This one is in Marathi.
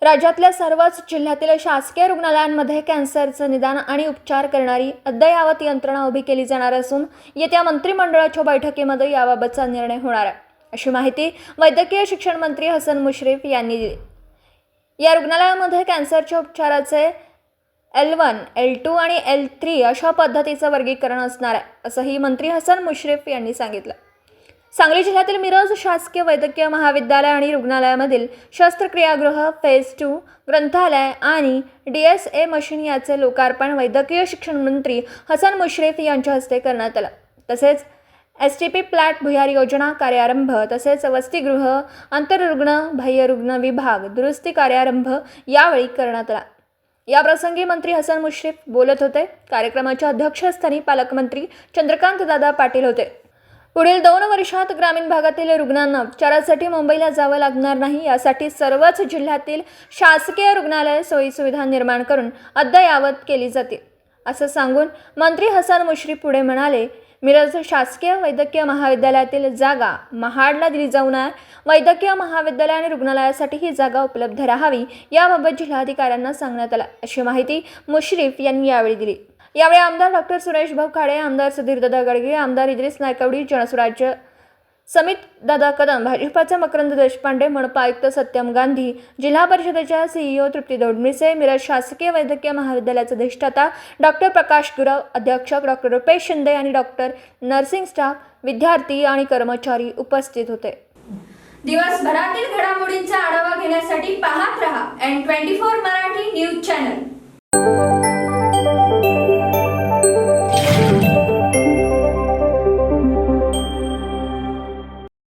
राज्यातल्या सर्वच जिल्ह्यातील शासकीय रुग्णालयांमध्ये कॅन्सरचं निदान आणि उपचार करणारी अद्ययावत यंत्रणा उभी केली जाणार असून येत्या मंत्रिमंडळाच्या बैठकीमध्ये याबाबतचा निर्णय होणार आहे, अशी माहिती वैद्यकीय शिक्षण मंत्री हसन मुश्रीफ यांनी दिली। या रुग्णालयामध्ये कॅन्सरच्या उपचाराचे L1, L2 आणि L3 अशा पद्धतीचं वर्गीकरण असणार आहे, असंही मंत्री हसन मुश्रीफ यांनी सांगितलं। सांगली जिल्ह्यातील मिरज शासकीय वैद्यकीय महाविद्यालय आणि रुग्णालयामधील शस्त्रक्रियागृह, फेज 2 ग्रंथालय आणि DSA मशीन याचे लोकार्पण वैद्यकीय शिक्षण मंत्री हसन मुश्रीफ यांच्या हस्ते करण्यात आलं। तसेच STP प्लॅट भुयारी योजना कार्यारंभ, तसेच वसतिगृह, आंतररुग्ण, बाह्यरुग्ण विभाग दुरुस्ती कार्यारंभ यावेळी करण्यात आला। या प्रसंगी मंत्री हसन मुश्रीफ बोलत होते। कार्यक्रमाच्या अध्यक्षस्थानी पालकमंत्री चंद्रकांत दादा पाटील होते। पुढील 2 वर्षात ग्रामीण भागातील रुग्णांना उपचारासाठी मुंबईला जावं लागणार नाही, यासाठी सर्वच जिल्ह्यातील शासकीय रुग्णालय सोयीसुविधा निर्माण करून अद्ययावत केली जातील, असं सांगून मंत्री हसन मुश्रीफ पुढे म्हणाले, मिरज शासकीय वैद्यकीय महाविद्यालयातील जागा महाडला दिली जाऊ नये। वैद्यकीय महाविद्यालय आणि रुग्णालयासाठी ही जागा उपलब्ध राहावी, याबाबत जिल्हाधिकाऱ्यांना सांगण्यात आलं, अशी माहिती मुश्रीफ यांनी यावेळी दिली। यावेळी आमदार डॉक्टर सुरेश भाऊ खाडे, आमदार सुधीरदादा गडगे, आमदार इद्रिस नायकवडी, जनसुराज्य समित दादा कदम, भाजपाचे मकरंद देशपांडे, मनपा आयुक्त सत्यम गांधी, जिल्हा परिषदेच्या CEO तृप्ती दोडमिसे, मिरज शासकीय वैद्यकीय महाविद्यालयाचे अधिष्ठाता डॉक्टर प्रकाश गुरव, अध्यक्षक डॉक्टर रुपेश शिंदे आणि डॉक्टर नर्सिंग स्टाफ, विद्यार्थी आणि कर्मचारी उपस्थित होते। दिवसभरातील घडामोडींचा आढावा घेण्यासाठी पाहत रहा N24 मराठी न्यूज चॅनल।